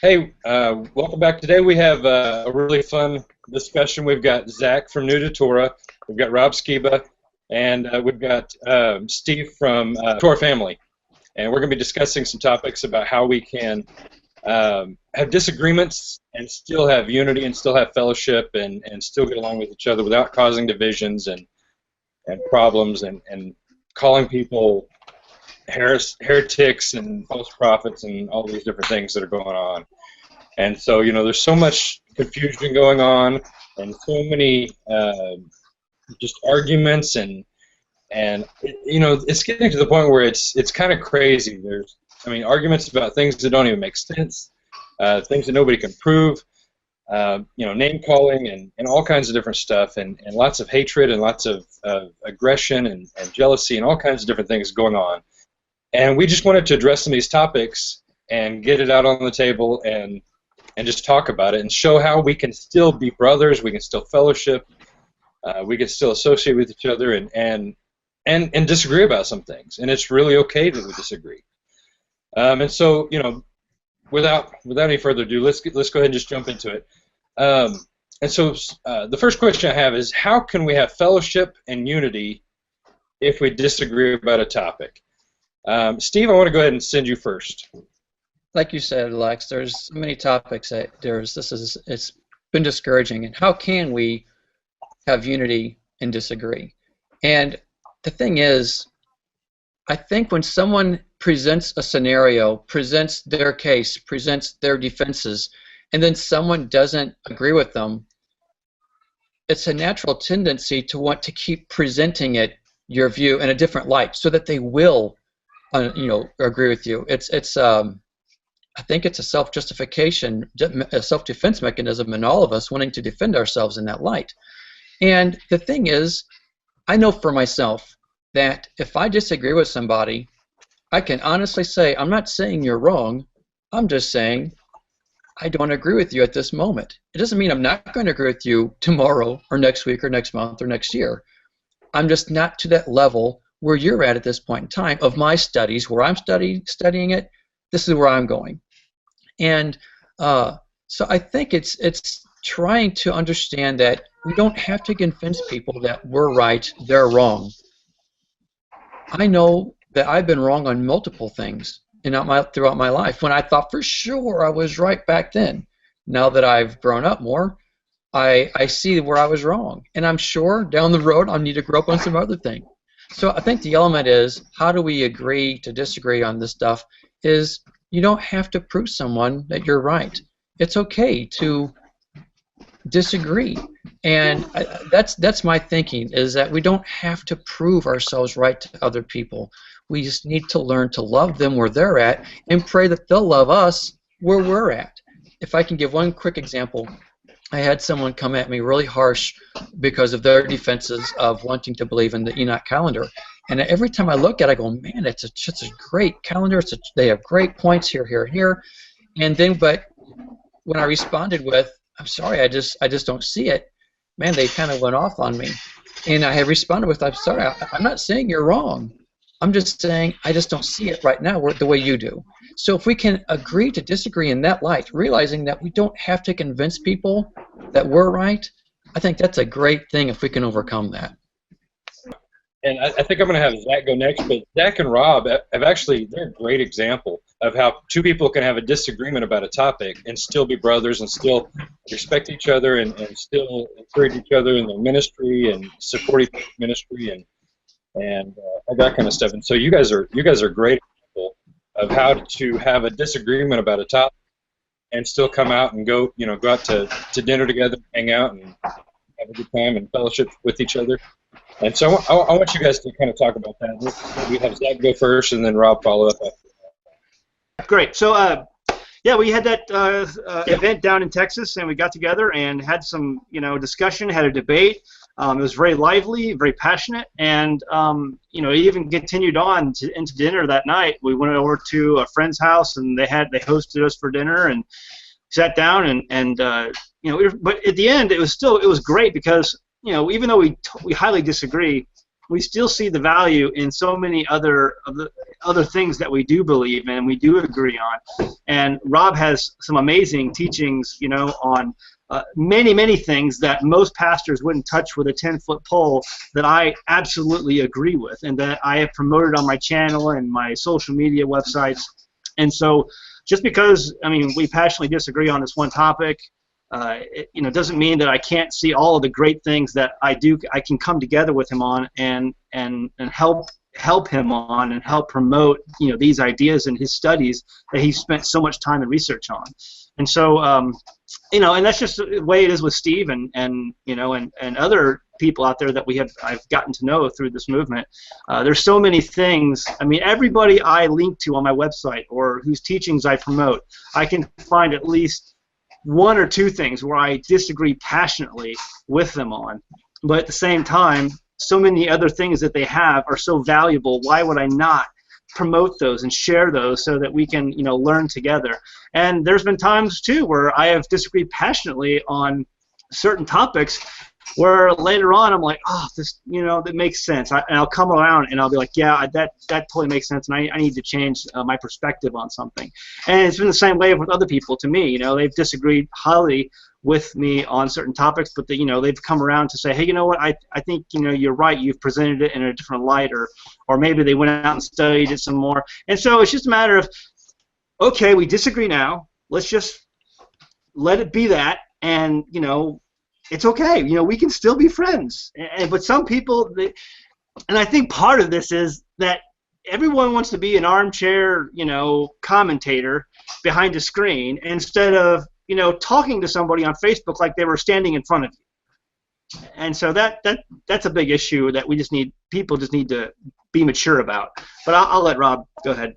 Hey, welcome back. Today we have a really fun discussion. We've got Zach from New to Torah, we've got Rob Skiba, and we've got Steve from Torah Family. And we're going to be discussing some topics about how we can have disagreements and still have unity and still have fellowship and still get along with each other without causing divisions and problems and calling people heretics and false prophets and all these different things that are going on. And so, there's so much confusion going on and so many just arguments and it's getting to the point where it's kind of crazy. Arguments about things that don't even make sense, things that nobody can prove, name calling and all kinds of different stuff and lots of hatred and lots of aggression and jealousy and all kinds of different things going on. And we just wanted to address some of these topics and get it out on the table and just talk about it and show how we can still be brothers, we can still fellowship, we can still associate with each other and disagree about some things. And it's really okay to disagree. And so, without any further ado, let's go ahead and just jump into it. And so the first question I have is, how can we have fellowship and unity if we disagree about a topic? Steve, I want to go ahead and send you first. Like you said, Lex, there's so many topics that it's been discouraging. And how can we have unity and disagree? And the thing is, I think when someone presents a scenario, presents their case, presents their defenses, and then someone doesn't agree with them, it's a natural tendency to want to keep presenting your view in a different light so that they will agree with you. I think it's a self-justification, a self-defense mechanism in all of us wanting to defend ourselves in that light. And the thing is, I know for myself that if I disagree with somebody, I can honestly say, I'm not saying you're wrong, I'm just saying I don't agree with you at this moment. It doesn't mean I'm not going to agree with you tomorrow or next week or next month or next year. I'm just not to that level where you're at this point in time of my studies, where I'm studying it. This is where I'm going. And so I think it's trying to understand that we don't have to convince people that we're right, they're wrong. I know that I've been wrong on multiple things throughout my life when I thought for sure I was right back then. Now that I've grown up more, I see where I was wrong. And I'm sure down the road I'll need to grow up on some other thing. So I think the element is, how do we agree to disagree on this stuff, is you don't have to prove someone that you're right. It's okay to disagree. And that's my thinking, is that we don't have to prove ourselves right to other people. We just need to learn to love them where they're at and pray that they'll love us where we're at. If I can give one quick example, I had someone come at me really harsh because of their defenses of wanting to believe in the Enoch calendar. And every time I look at it, I go, man, it's a great calendar. They have great points here, here, here. And then, but when I responded with, I'm sorry, I just don't see it, man, they kind of went off on me. And I had responded with, I'm sorry, I'm not saying you're wrong. I'm just saying I just don't see it right now the way you do. So if we can agree to disagree in that light, realizing that we don't have to convince people that we're right, I think that's a great thing if we can overcome that. And I think I'm going to have Zach go next, but Zach and Rob they're a great example of how two people can have a disagreement about a topic and still be brothers and still respect each other and still encourage each other in their ministry and support each other's ministry and all that kind of stuff. And so you guys are great example of how to have a disagreement about a topic and still come out and go out to dinner together, hang out, and have a good time and fellowship with each other. And so I want you guys to kind of talk about that. We have Zach go first, and then Rob follow up after that. Great. So, yeah, we had that event down in Texas, and we got together and had some, discussion, had a debate. It was very lively, very passionate, and it even continued on into dinner that night. We went over to a friend's house, and they hosted us for dinner and sat down, and but at the end, it was great because even though we highly disagree, we still see the value in so many other of the other things that we do believe in, we do agree on. And Rob has some amazing teachings, on many things that most pastors wouldn't touch with a 10-foot pole that I absolutely agree with, and that I have promoted on my channel and my social media websites. And so just because, we passionately disagree on this one topic, it doesn't mean that I can't see all of the great things that I can come together with him on and help him on and help promote these ideas and his studies that he spent so much time and research on. And so and that's just the way it is with Steve and other people out there that I've gotten to know through this movement. There's so many things. Everybody I link to on my website or whose teachings I promote, I can find at least one or two things where I disagree passionately with them on. But at the same time, so many other things that they have are so valuable. Why would I not promote those and share those so that we can learn together? And there's been times too where I have disagreed passionately on certain topics where later on I'm like, oh, this that makes sense, and I'll come around and I'll be like, yeah, that totally makes sense, and I need to change my perspective on something. And it's been the same way with other people to me. They've disagreed highly with me on certain topics, but they've come around to say, hey, you know what, I think you're right, you've presented it in a different light, or maybe they went out and studied it some more. And so it's just a matter of, okay, we disagree now, let's just let it be that, and it's okay, we can still be friends. But some people, and I think part of this is that everyone wants to be an armchair commentator behind a screen instead of talking to somebody on Facebook like they were standing in front of you. And so that's a big issue that people just need to be mature about. But I'll let Rob go ahead.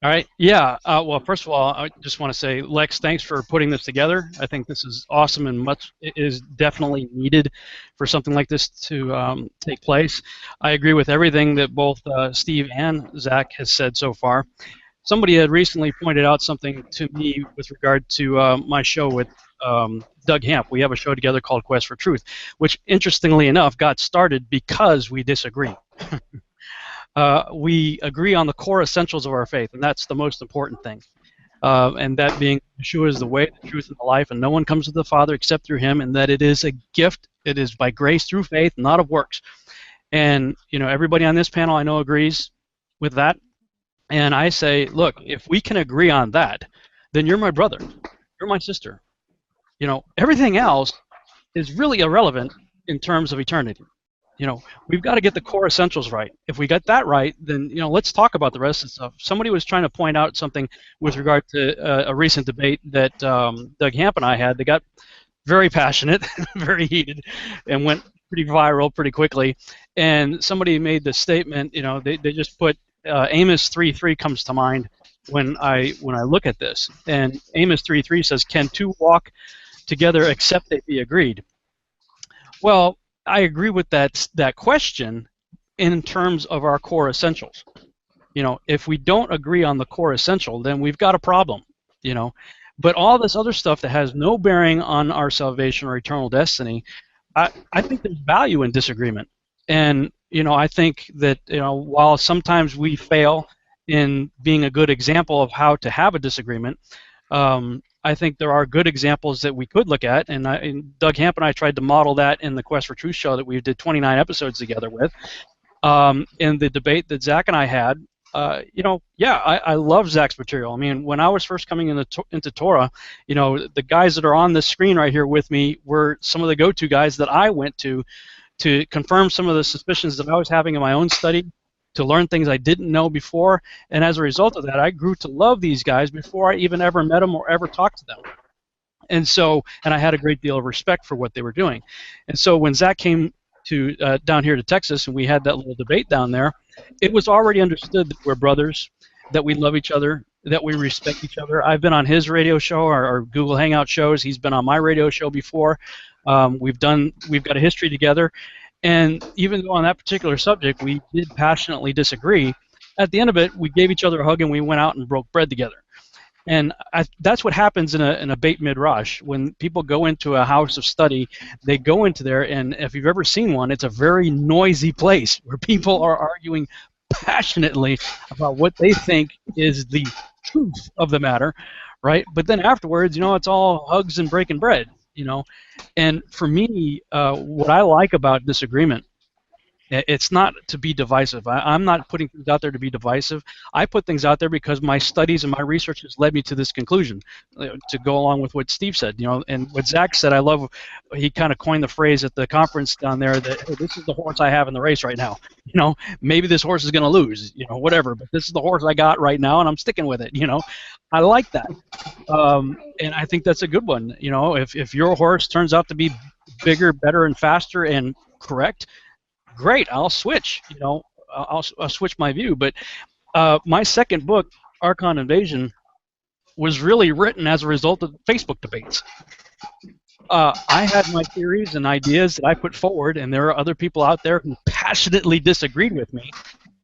All right. Yeah. Well, first of all, I just want to say, Lex, thanks for putting this together. I think this is awesome and it is definitely needed for something like this to take place. I agree with everything that both Steve and Zach has said so far. Somebody had recently pointed out something to me with regard to my show with Doug Hamp. We have a show together called Quest for Truth, which, interestingly enough, got started because we disagree. We agree on the core essentials of our faith, and that's the most important thing. And that being, Yeshua is the way, the truth, and the life, and no one comes to the Father except through him, and that it is a gift. It is by grace through faith, not of works. And everybody on this panel I know agrees with that. And I say, look, if we can agree on that, then you're my brother, you're my sister. Everything else is really irrelevant in terms of eternity. We've got to get the core essentials right. If we get that right, then let's talk about the rest of the stuff. Somebody was trying to point out something with regard to a recent debate that Doug Hamp and I had. They got very passionate, very heated, and went pretty viral pretty quickly. And somebody made the statement, they just put Amos 3:3 comes to mind when I look at this. And Amos 3:3 says, "Can two walk together except they be agreed?" Well, I agree with that question in terms of our core essentials. If we don't agree on the core essential, then we've got a problem. But all this other stuff that has no bearing on our salvation or eternal destiny, I think there's value in disagreement. And I think that while sometimes we fail in being a good example of how to have a disagreement, I think there are good examples that we could look at, and Doug Hamp and I tried to model that in the Quest for Truth show that we did 29 episodes together with. In the debate that Zach and I had, I love Zach's material. When I was first coming into Torah, the guys that are on this screen right here with me were some of the go-to guys that I went to confirm some of the suspicions that I was having in my own study, to learn things I didn't know before, and as a result of that, I grew to love these guys before I even ever met them or ever talked to them. And I had a great deal of respect for what they were doing. And so when Zach came to down here to Texas and we had that little debate down there, it was already understood that we're brothers, that we love each other, that we respect each other. I've been on his radio show, our Google Hangout shows. He's been on my radio show before. We've got a history together. And even though on that particular subject we did passionately disagree, at the end of it, we gave each other a hug and we went out and broke bread together. And that's what happens in a Beit Midrash. When people go into a house of study, they go into there, and if you've ever seen one, it's a very noisy place where people are arguing passionately about what they think is the truth of the matter, right? But then afterwards, it's all hugs and breaking bread, And for me, what I like about disagreement, it's not to be divisive. I'm not putting things out there to be divisive. I put things out there because my studies and my research has led me to this conclusion. To go along with what Steve said, and what Zach said, I love. He kind of coined the phrase at the conference down there that, hey, this is the horse I have in the race right now. Maybe this horse is going to lose, whatever, but this is the horse I got right now, and I'm sticking with it. I like that, and I think that's a good one. If your horse turns out to be bigger, better, and faster and correct, great, I'll switch. I'll switch my view. But my second book, Archon Invasion, was really written as a result of Facebook debates. I had my theories and ideas that I put forward, and there are other people out there who passionately disagreed with me.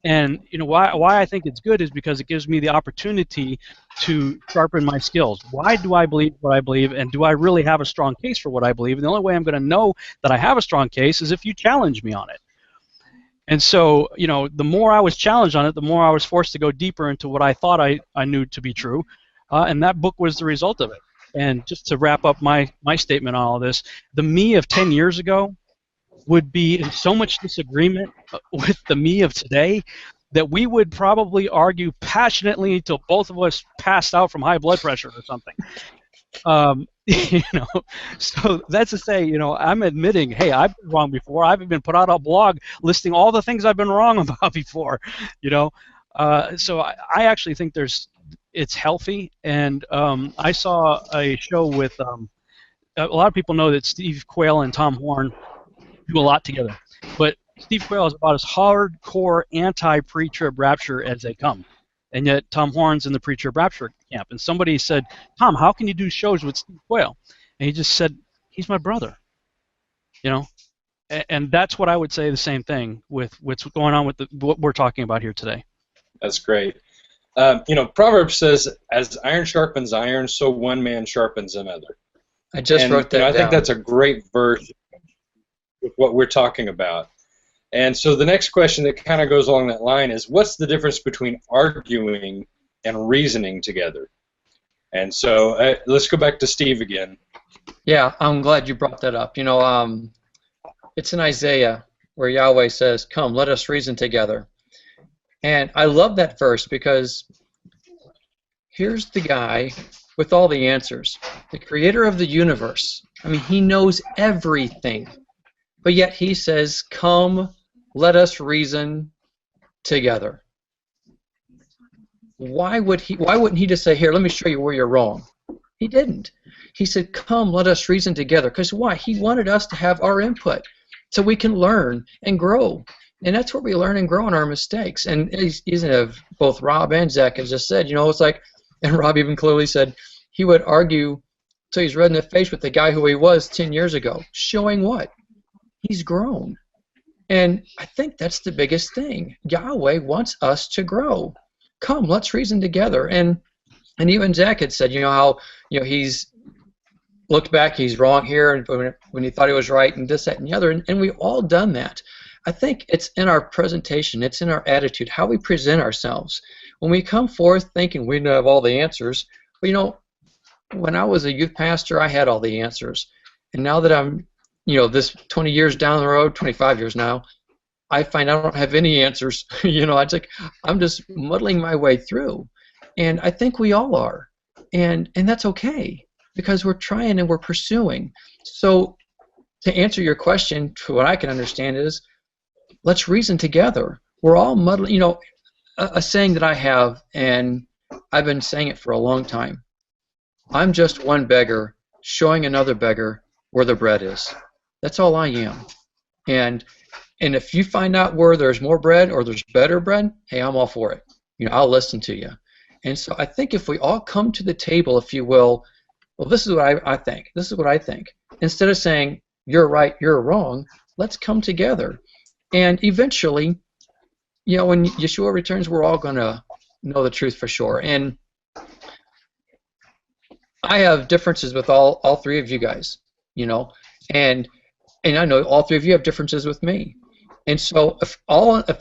And why I think it's good is because it gives me the opportunity to sharpen my skills. Why do I believe what I believe, and do I really have a strong case for what I believe? And the only way I'm going to know that I have a strong case is if you challenge me on it. And so, the more I was challenged on it, the more I was forced to go deeper into what I thought I knew to be true, and that book was the result of it. And just to wrap up my statement on all this, the me of 10 years ago would be in so much disagreement with the me of today that we would probably argue passionately until both of us passed out from high blood pressure or something. So that's to say, I'm admitting, hey, I've been wrong before. I've even put out a blog listing all the things I've been wrong about before, So I actually think it's healthy, and I saw a show with a lot of people know that Steve Quayle and Tom Horn do a lot together, but Steve Quayle is about as hardcore anti-pre-trib rapture as they come. And yet Tom Horn's in the pre-trib rapture camp. And somebody said, Tom, how can you do shows with Steve Quayle? And he just said, he's my brother. And that's what I would say the same thing with what's going on with what we're talking about here today. That's great. Proverbs says, as iron sharpens iron, so one man sharpens another. I just wrote that down. I think that's a great verse with what we're talking about. And so the next question that kind of goes along that line is, what's the difference between arguing and reasoning together? And so let's go back to Steve again. Yeah, I'm glad you brought that up. It's in Isaiah where Yahweh says, come, let us reason together. And I love that verse because here's the guy with all the answers, the creator of the universe. I mean, he knows everything. But yet he says, come, let us reason together. Why wouldn't he just say, here, let me show you where you're wrong? He didn't. He said, come, let us reason together. Because why? He wanted us to have our input so we can learn and grow. And that's where we learn and grow in our mistakes. And both Rob and Zach have just said, it's like, and Rob even clearly said, he would argue till he's red in the face with the guy who he was 10 years ago. Showing what? He's grown. And I think that's the biggest thing. Yahweh wants us to grow. Come, let's reason together. And even Zach had said, how he's looked back, he's wrong here, and when he thought he was right, and this, that, and the other. And we've all done that. I think it's in our presentation, it's in our attitude, how we present ourselves. When we come forth thinking we have all the answers, well, when I was a youth pastor, I had all the answers. And now that I'm this 20 years down the road, 25 years now, I find I don't have any answers. It's like I'm just muddling my way through. And I think we all are. And that's okay because we're trying and we're pursuing. So to answer your question, what I can understand is let's reason together. We're all muddling. A saying that I have, and I've been saying it for a long time, I'm just one beggar showing another beggar where the bread is. That's all I am. And if you find out where there's more bread or there's better bread, hey, I'm all for it. I'll listen to you. And so I think if we all come to the table, if you will, well, this is what I think. This is what I think. Instead of saying, you're right, you're wrong, let's come together. And eventually, when Yeshua returns, we're all going to know the truth for sure. And I have differences with all three of you guys, and I know all three of you have differences with me. And so if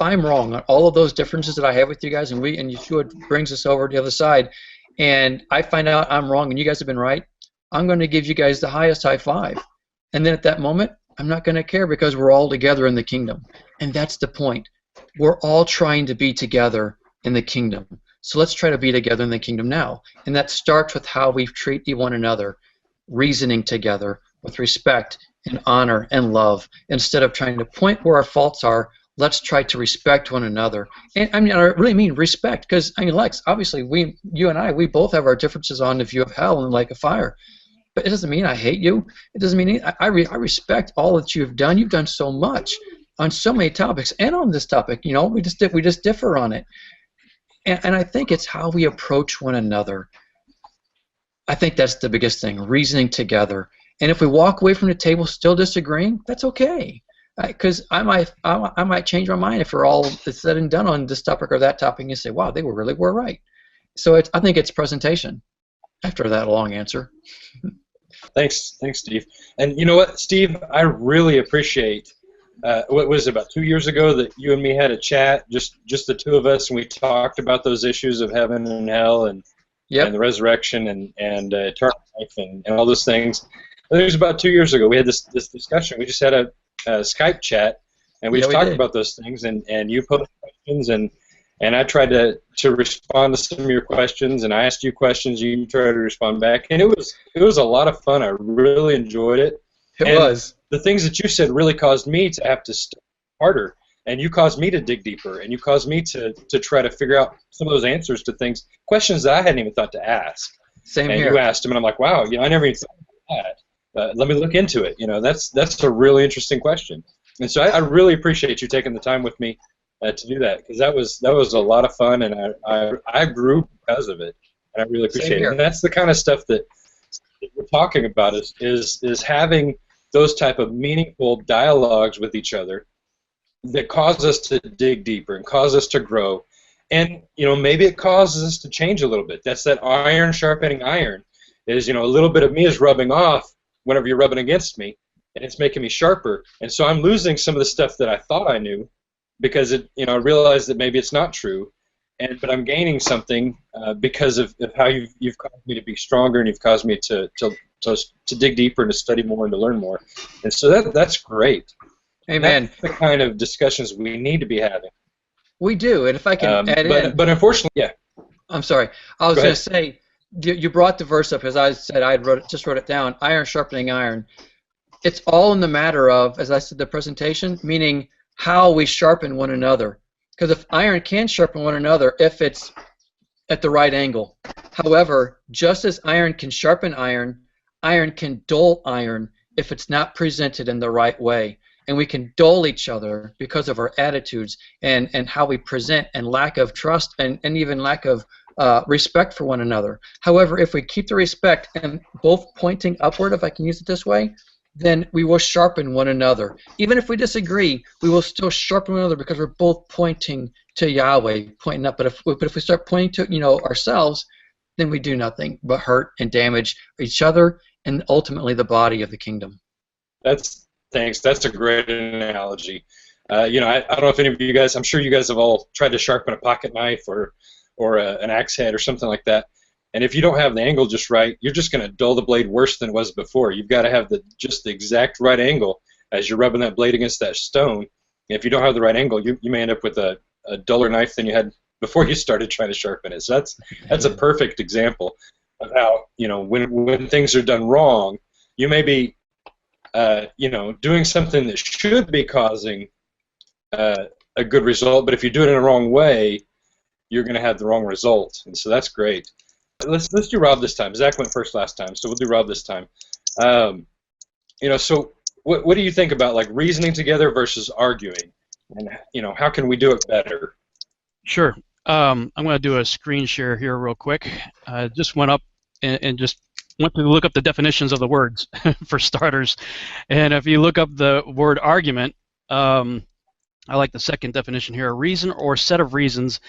I'm wrong on all of those differences that I have with you guys, and Yeshua brings us over to the other side, and I find out I'm wrong and you guys have been right, I'm going to give you guys the highest high five. And then at that moment, I'm not going to care because we're all together in the kingdom. And that's the point. We're all trying to be together in the kingdom. So let's try to be together in the kingdom now. And that starts with how we treat one another, reasoning together with respect and honor and love. Instead of trying to point where our faults are, let's try to respect one another. And I mean, I really mean respect, because I mean, Lex, obviously, you and I, we both have our differences on the view of hell and the lake of fire. But it doesn't mean I hate you. It doesn't mean I respect all that you've done. You've done so much on so many topics, and on this topic, you know, we just differ on it. And I think it's how we approach one another. I think that's the biggest thing, reasoning together. And if we walk away from the table still disagreeing, that's okay. Because I might change my mind if we're all said and done on this topic or that topic, and you say, wow, they were right. So I think it's presentation. After that long answer. Thanks, Steve. And you know what, Steve, I really appreciate. What was it, about 2 years ago that you and me had a chat, just the two of us, and we talked about those issues of heaven and hell and the resurrection and eternal life and all those things. I think it was about 2 years ago. We had this discussion. We just had a Skype chat, and we just talked about those things. And you posed questions, and I tried to respond to some of your questions, and I asked you questions. You tried to respond back, and it was a lot of fun. I really enjoyed it. It was. The things that you said really caused me to have to study harder, and you caused me to dig deeper, and you caused me to try to figure out some of those answers to questions that I hadn't even thought to ask. Same and here. You asked them, and I'm like, wow, I never even thought of that. Let me look into it. That's a really interesting question. And so I really appreciate you taking the time with me to do that, because that was a lot of fun, and I grew because of it, and I really appreciate it. And that's the kind of stuff that we're talking about is having those type of meaningful dialogues with each other that cause us to dig deeper and cause us to grow. And maybe it causes us to change a little bit. That's that iron sharpening iron. Is a little bit of me is rubbing off whenever you're rubbing against me, and it's making me sharper. And so I'm losing some of the stuff that I thought I knew, because I realized that maybe it's not true, but I'm gaining something because of how you've caused me to be stronger, and you've caused me to dig deeper and to study more and to learn more. And so that's great. Amen. That's the kind of discussions we need to be having. We do, and if I can add in. But unfortunately, yeah. I'm sorry. I was going to say, you brought the verse up, as I said, just wrote it down, iron sharpening iron. It's all in the matter of, as I said, the presentation, meaning how we sharpen one another. Because if iron can sharpen one another if it's at the right angle. However, just as iron can sharpen iron, iron can dull iron if it's not presented in the right way. And we can dull each other because of our attitudes and how we present, and lack of trust and even lack of respect for one another. However, if we keep the respect and both pointing upward, if I can use it this way, then we will sharpen one another. Even if we disagree, we will still sharpen one another because we're both pointing to Yahweh, pointing up. But if we start pointing to ourselves, then we do nothing but hurt and damage each other and ultimately the body of the kingdom. Thanks. That's a great analogy. I don't know if any of you guys, I'm sure you guys have all tried to sharpen a pocket knife or an axe head or something like that. And if you don't have the angle just right, you're just going to dull the blade worse than it was before. You've got to have just the exact right angle as you're rubbing that blade against that stone. And if you don't have the right angle, you may end up with a duller knife than you had before you started trying to sharpen it. So that's a perfect example of how, when things are done wrong, you may be doing something that should be causing a good result, but if you do it in the wrong way, you're going to have the wrong result. And so that's great. Let's do Rob this time. Zach went first last time, so we'll do Rob this time. So what do you think about like reasoning together versus arguing, and how can we do it better? Sure. I'm going to do a screen share here real quick. Just went up and just went to look up the definitions of the words for starters. And if you look up the word argument, I like the second definition here: a reason or set of reasons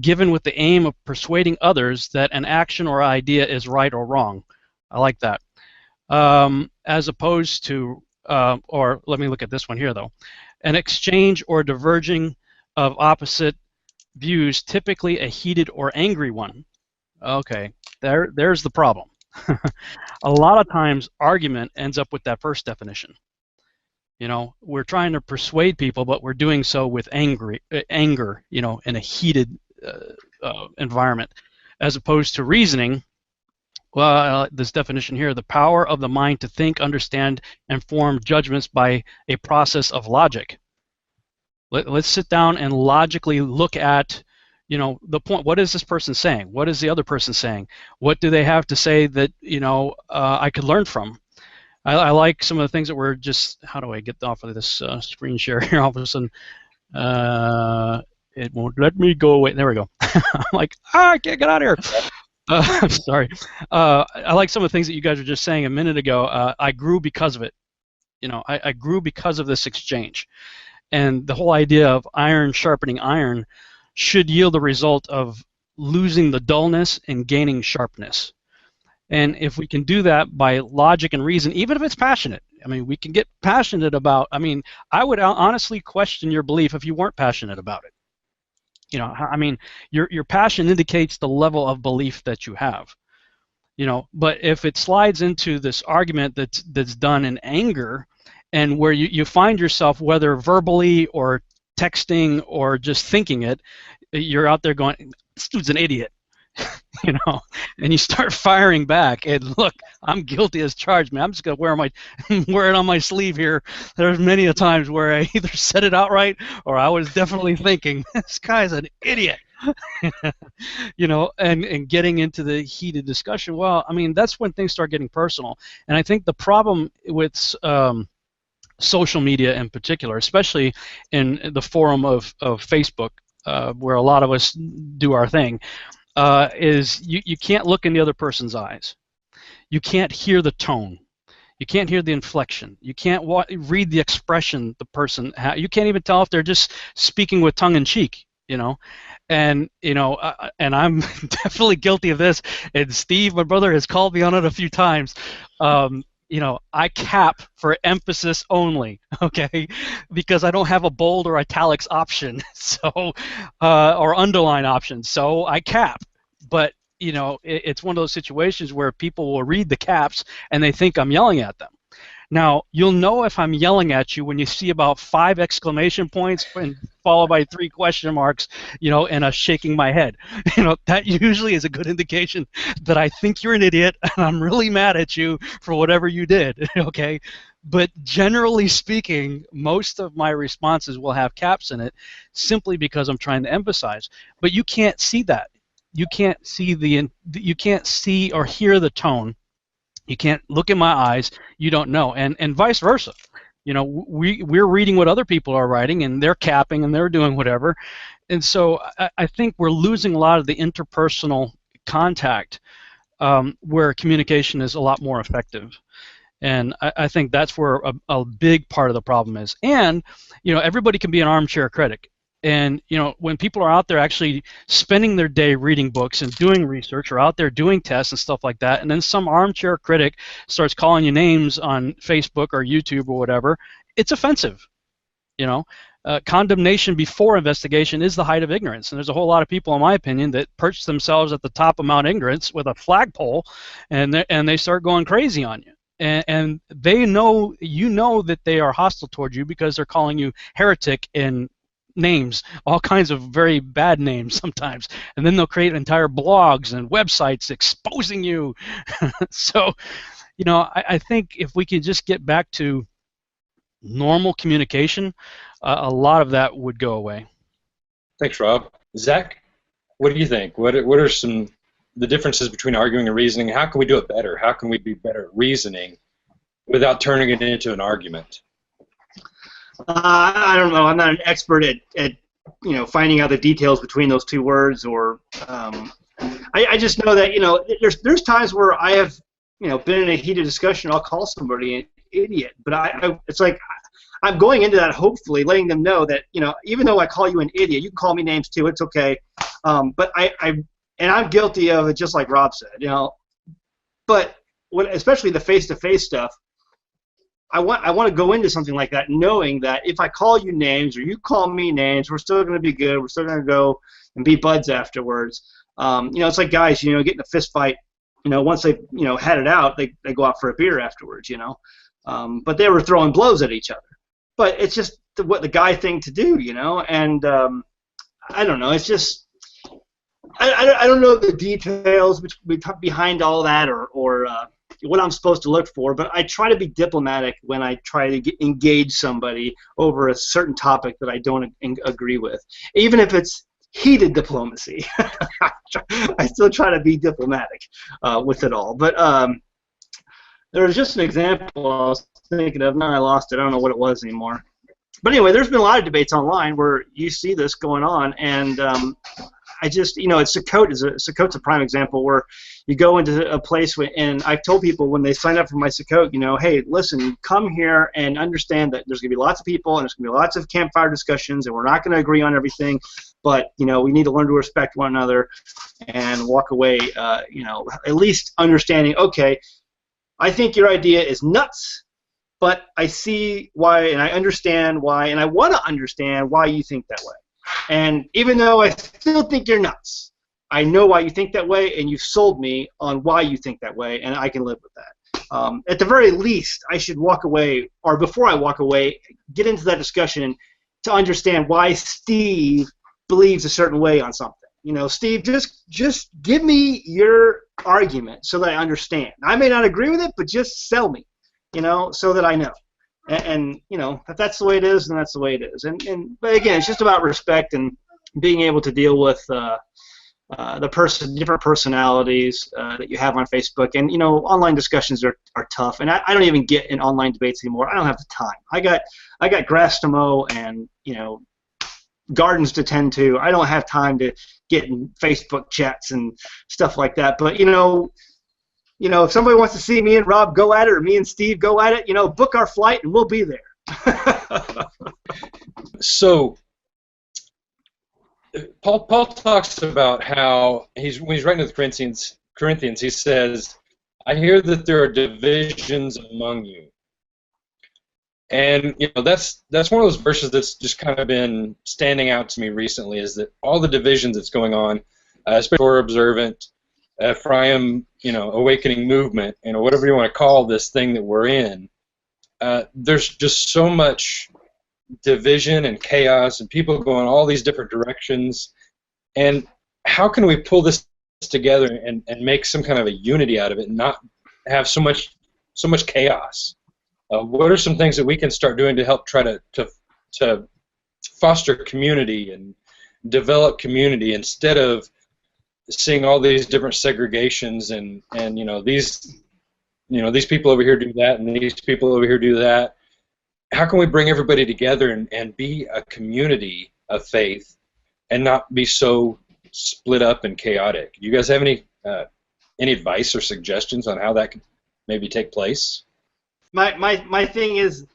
given with the aim of persuading others that an action or idea is right or wrong. I like that. As opposed to, or let me look at this one here though. An exchange or diverging of opposite views, typically a heated or angry one. Okay, there's the problem. A lot of times argument ends up with that first definition. You know, we're trying to persuade people, but we're doing so with anger, you know, in a heated environment, as opposed to reasoning. Well, this definition here, the power of the mind to think, understand, and form judgments by a process of logic. Let's sit down and logically look at, you know, the point. What is this person saying? What is the other person saying? What do they have to say that, you know, I could learn from? I like some of the things that were just, how do I get off of this screen share here all of a sudden? It won't let me go away. There we go. I'm like, I can't get out of here. I'm sorry. I like some of the things that you guys were just saying a minute ago. I grew because of it. You know, I grew because of this exchange. And the whole idea of iron sharpening iron should yield the result of losing the dullness and gaining sharpness. And if we can do that by logic and reason, even if it's passionate, I mean, we can get passionate about, I mean, I would honestly question your belief if you weren't passionate about it. You know, I mean, your passion indicates the level of belief that you have. You know, but if it slides into this argument that's done in anger, and where you find yourself, whether verbally or texting or just thinking it, you're out there going, this dude's an idiot. You know, and you start firing back. And look, I'm guilty as charged, man. I'm just gonna wear it on my sleeve here. There's many a times where I either said it outright or I was definitely thinking, this guy's an idiot. You know, and getting into the heated discussion. Well, I mean, that's when things start getting personal. And I think the problem with social media in particular, especially in the forum of Facebook, where a lot of us do our thing, is you can't look in the other person's eyes. You can't hear the tone. You can't hear the inflection. You can't read the expression the person has. You can't even tell if they're just speaking with tongue in cheek, you know. And, you know, and I'm definitely guilty of this. And Steve, my brother, has called me on it a few times. You know, I cap for emphasis only, okay, because I don't have a bold or italics option, so or underline option, so I cap. But you know, it's one of those situations where people will read the caps and they think I'm yelling at them. Now, you'll know if I'm yelling at you when you see about 5 exclamation points and followed by 3 question marks, you know, and a shaking my head. You know, that usually is a good indication that I think you're an idiot and I'm really mad at you for whatever you did, okay? But generally speaking, most of my responses will have caps in it simply because I'm trying to emphasize. But you can't see that. You can't see you can't see or hear the tone. You can't look in my eyes. You don't know, and vice versa. You know, we're reading what other people are writing, and they're capping, and they're doing whatever, and so I think we're losing a lot of the interpersonal contact where communication is a lot more effective, and I think that's where a big part of the problem is. And you know, everybody can be an armchair critic. And you know, when people are out there actually spending their day reading books and doing research, or out there doing tests and stuff like that, and then some armchair critic starts calling you names on Facebook or YouTube or whatever, it's offensive. You know, condemnation before investigation is the height of ignorance. And there's a whole lot of people, in my opinion, that perch themselves at the top of Mount Ignorance with a flagpole, and they start going crazy on you. And they know, you know, that they are hostile towards you because they're calling you heretic in names, all kinds of very bad names sometimes, and then they'll create entire blogs and websites exposing you. So, you know, I think if we could just get back to normal communication, a lot of that would go away. Thanks, Rob. Zach, what do you think? What are the differences between arguing and reasoning? How can we do it better? How can we be better at reasoning without turning it into an argument? I don't know. I'm not an expert at you know, finding out the details between those two words, or I just know that, you know, there's times where I have, you know, been in a heated discussion. I'll call somebody an idiot, but it's like I'm going into that hopefully letting them know that, you know, even though I call you an idiot, you can call me names too. It's okay. But I'm guilty of it, just like Rob said, you know. But especially the face-to-face stuff, I want to go into something like that knowing that if I call you names or you call me names, we're still going to be good. We're still going to go and be buds afterwards. It's like guys, get in a fist fight. Once they, had it out, they go out for a beer afterwards, But they were throwing blows at each other. But it's just what the guy thing to do, and I don't know. It's just I don't know the details behind all that or what I'm supposed to look for, but I try to be diplomatic when I try to engage somebody over a certain topic that I don't agree with, even if it's heated diplomacy. I still try to be diplomatic with it all. But there was just an example I was thinking of. Now I lost it. I don't know what it was anymore. But anyway, there's been a lot of debates online where you see this going on, and I just, Sukkot's a prime example where you go into a place and I've told people when they sign up for my Sukkot, hey, listen, come here and understand that there's going to be lots of people and there's going to be lots of campfire discussions and we're not going to agree on everything, but, we need to learn to respect one another and walk away, at least understanding, okay, I think your idea is nuts, but I see why and I understand why and I want to understand why you think that way. And even though I still think you're nuts, I know why you think that way, and you've sold me on why you think that way, and I can live with that. At the very least, I should walk away, or before I walk away, get into that discussion to understand why Steve believes a certain way on something. Steve, just give me your argument so that I understand. I may not agree with it, but just sell me, so that I know. And if that's the way it is, then that's the way it is. But again, it's just about respect and being able to deal with different personalities that you have on Facebook. And online discussions are tough. And I don't even get in online debates anymore. I don't have the time. I got grass to mow and gardens to tend to. I don't have time to get in Facebook chats and stuff like that. But if somebody wants to see me and Rob go at it or me and Steve go at it, book our flight and we'll be there. So, Paul talks about how when he's writing to the Corinthians, he says, I hear that there are divisions among you. And that's one of those verses that's just kind of been standing out to me recently, is that all the divisions that's going on, especially for observant, Ephraim, awakening movement, whatever you want to call this thing that we're in, there's just so much division and chaos and people going all these different directions. And how can we pull this together and make some kind of a unity out of it and not have so much chaos? What are some things that we can start doing to help try to foster community and develop community instead of seeing all these different segregations and these people over here do that and these people over here do that? How can we bring everybody together and be a community of faith and not be so split up and chaotic? Do you guys have any advice or suggestions on how that could maybe take place? My thing is,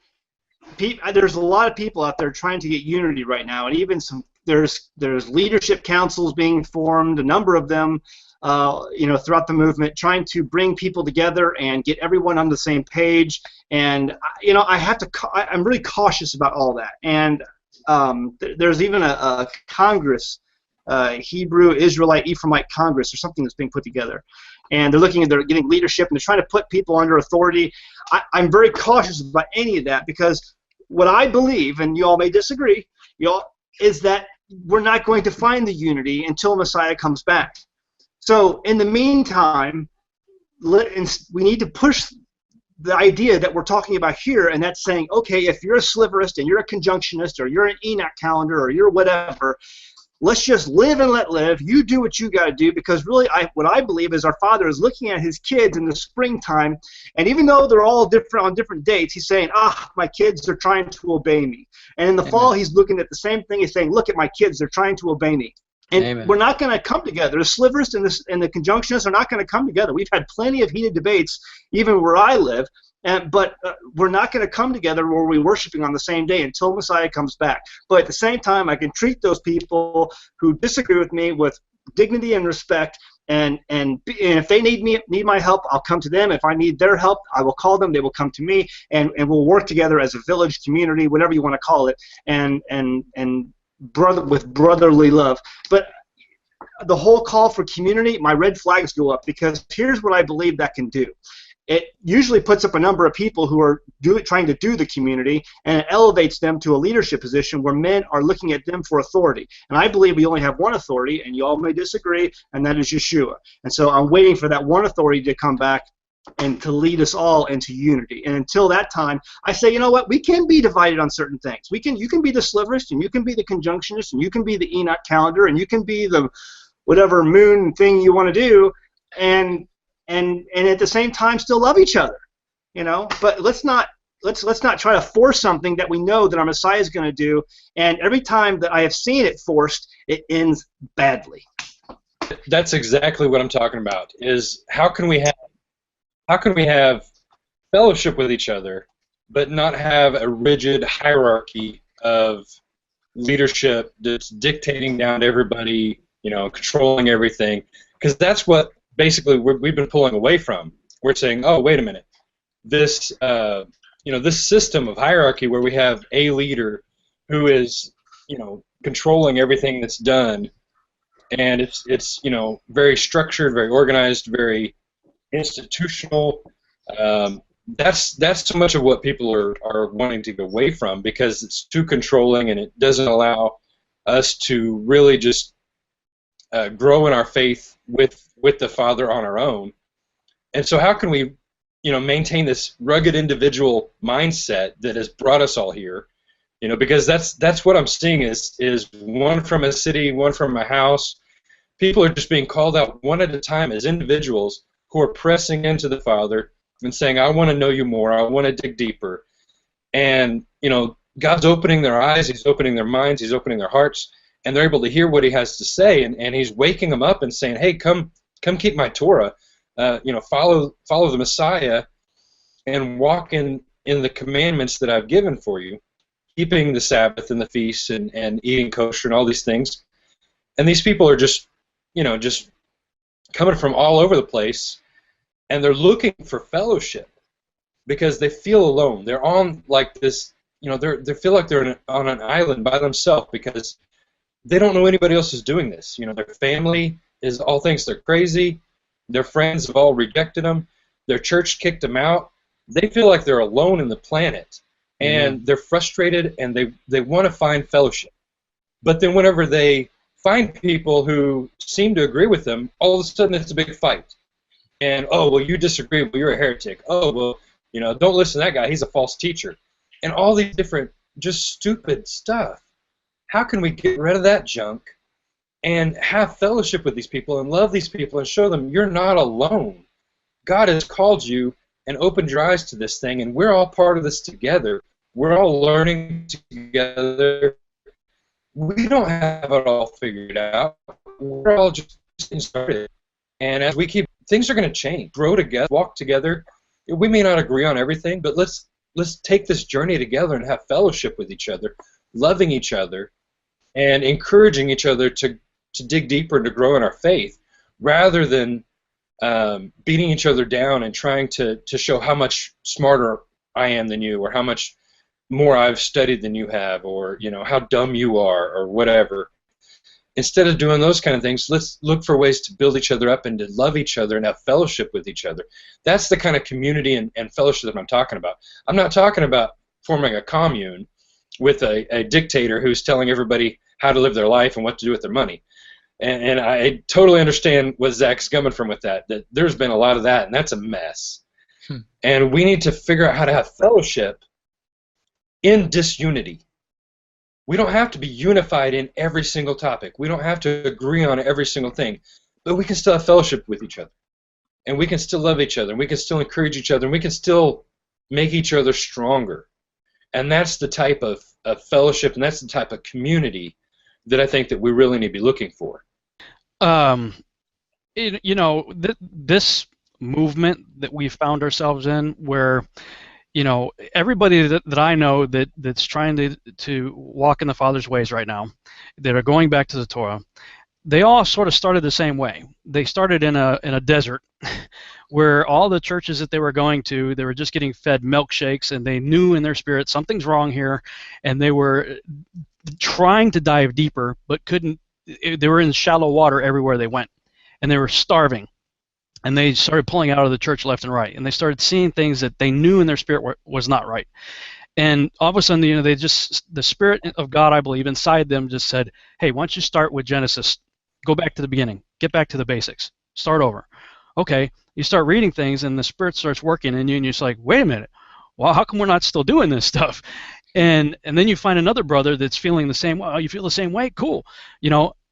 there's a lot of people out there trying to get unity right now, and even there's leadership councils being formed, a number of them, throughout the movement, trying to bring people together and get everyone on the same page. And I'm really cautious about all that. And there's even a Congress, Hebrew Israelite Ephraimite Congress or something that's being put together. And they're getting leadership and they're trying to put people under authority. I'm very cautious about any of that, because what I believe, and you all may disagree, is that we're not going to find the unity until Messiah comes back. So in the meantime, we need to push the idea that we're talking about here, and that's saying, okay, if you're a sliverist and you're a conjunctionist or you're an Enoch calendar or you're whatever, let's just live and let live. You do what you got to do, because really what I believe is our Father is looking at his kids in the springtime, and even though they're all different on different dates, he's saying, my kids are trying to obey me. And in the fall, he's looking at the same thing. He's saying, look at my kids, they're trying to obey me. And we're not going to come together. The sliverists and the conjunctionists are not going to come together. We've had plenty of heated debates, even where I live, but we're not going to come together where we're worshiping on the same day until Messiah comes back. But at the same time, I can treat those people who disagree with me with dignity and respect, and if they need my help, I'll come to them. If I need their help, I will call them. They will come to me, and we'll work together as a village, community, whatever you want to call it, and with brotherly love. But the whole call for community, my red flags go up, because here's what I believe that can do. It usually puts up a number of people who are trying to do the community, and it elevates them to a leadership position where men are looking at them for authority. And I believe we only have one authority, and you all may disagree, and that is Yeshua. And so I'm waiting for that one authority to come back and to lead us all into unity. And until that time, I say, you know what? We can be divided on certain things. You can be the sliverist, and you can be the conjunctionist, and you can be the Enoch calendar, and you can be the whatever moon thing you want to do, and at the same time still love each other, you know. But let's not try to force something that we know that our Messiah is going to do. And every time that I have seen it forced, it ends badly. That's exactly what I'm talking about. Is how can we have fellowship with each other, but not have a rigid hierarchy of leadership that's dictating down to everybody, you know, controlling everything? Because that's what basically we've been pulling away from. We're saying, oh, wait a minute, this this system of hierarchy where we have a leader who is, you know, controlling everything that's done, and it's you know, very structured, very organized, very institutional. That's so much of what people are wanting to go away from, because it's too controlling and it doesn't allow us to really just grow in our faith with the Father on our own. And so how can we, you know, maintain this rugged individual mindset that has brought us all here? You know, because that's what I'm seeing is one from a city, one from a house. People are just being called out one at a time as individuals who are pressing into the Father and saying, I want to know you more, I want to dig deeper. And, you know, God's opening their eyes, He's opening their minds, He's opening their hearts, and they're able to hear what He has to say, and He's waking them up and saying, hey, come keep my Torah, you know, follow the Messiah, and walk in the commandments that I've given for you, keeping the Sabbath and the feasts and eating kosher and all these things. And these people are just, you know, just coming from all over the place, and they're looking for fellowship because they feel alone. They're on like this, you know, they feel like they're on an island by themselves because they don't know anybody else is doing this. You know, their family all thinks they're crazy. Their friends have all rejected them. Their church kicked them out. They feel like they're alone in the planet, and they're frustrated, and they want to find fellowship. But then whenever they find people who seem to agree with them, all of a sudden it's a big fight. And, oh, well, you disagree, well, you're a heretic. Oh, well, you know, don't listen to that guy, he's a false teacher. And all these different just stupid stuff. How can we get rid of that junk and have fellowship with these people and love these people and show them you're not alone? God has called you and opened your eyes to this thing, and we're all part of this together. We're all learning together. We don't have it all figured out. We're all just getting started. And as we keep, things are going to change. Grow together, walk together. We may not agree on everything, but let's take this journey together and have fellowship with each other, loving each other, and encouraging each other to dig deeper and to grow in our faith, rather than beating each other down and trying to show how much smarter I am than you, or how much more I've studied than you have, or, you know, how dumb you are, or whatever. Instead of doing those kind of things, let's look for ways to build each other up and to love each other and have fellowship with each other. That's the kind of community and fellowship that I'm talking about. I'm not talking about forming a commune with a dictator who's telling everybody how to live their life and what to do with their money. And I totally understand what Zach's coming from with that there's been a lot of that, and that's a mess. And we need to figure out how to have fellowship in disunity. We don't have to be unified in every single topic. We don't have to agree on every single thing. But we can still have fellowship with each other. And we can still love each other. And we can still encourage each other. And we can still make each other stronger. And that's the type of fellowship, and that's the type of community that I think that we really need to be looking for. You know, this movement that we found ourselves in, where, you know, everybody that I know that's trying to walk in the Father's ways right now, that are going back to the Torah, they all sort of started the same way. They started in a desert where all the churches that they were going to, they were just getting fed milkshakes, and they knew in their spirit something's wrong here, and they were trying to dive deeper but couldn't. They were in shallow water everywhere they went, and they were starving. And they started pulling out of the church left and right, and they started seeing things that they knew in their spirit was not right. And all of a sudden, they just, the Spirit of God, I believe, inside them just said, hey, why don't you start with Genesis? Go back to the beginning. Get back to the basics. Start over. Okay, you start reading things, and the Spirit starts working in you, and you're just like, wait a minute. Well, how come we're not still doing this stuff? And then you find another brother that's feeling the same way. Oh, you feel the same way? Cool.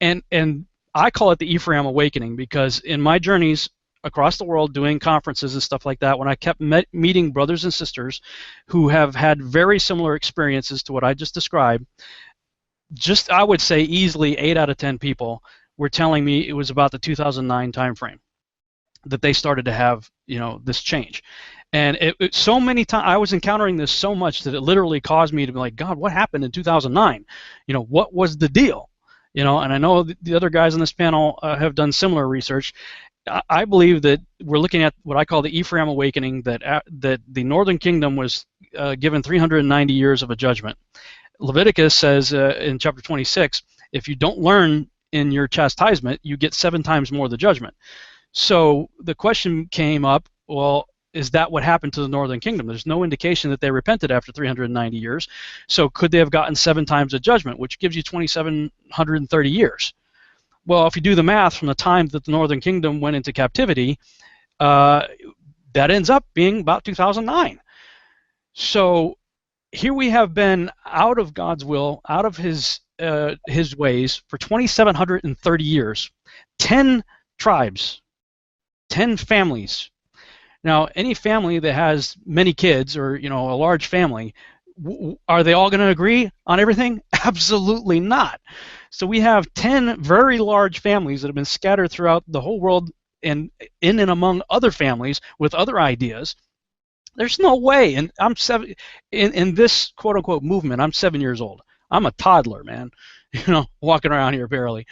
And I call it the Ephraim awakening, because in my journeys across the world doing conferences and stuff like that, when I kept meeting brothers and sisters who have had very similar experiences to what I just described, just, I would say easily 8 out of 10 people were telling me it was about the 2009 time frame that they started to have, this change. And it so many times, I was encountering this so much that it literally caused me to be like, God, what happened in 2009? What was the deal? And I know the other guys on this panel have done similar research. I believe that we're looking at what I call the Ephraim awakening, that the northern kingdom was given 390 years of a judgment. Leviticus says in chapter 26, if you don't learn in your chastisement, you get 7 times more of the judgment. So the question came up, well, is that what happened to the northern kingdom? There's no indication that they repented after 390 years. So could they have gotten 7 times the judgment, which gives you 2,730 years? Well, if you do the math from the time that the northern kingdom went into captivity, that ends up being about 2009. So here we have been out of God's will, out of his ways for 2,730 years. 10 tribes, 10 families. Now, any family that has many kids, or a large family, are they all going to agree on everything? Absolutely not. So we have 10 very large families that have been scattered throughout the whole world, and in and among other families with other ideas. There's no way. And I'm 7 in this quote unquote movement. I'm 7 years old. I'm a toddler, man. Walking around here barely.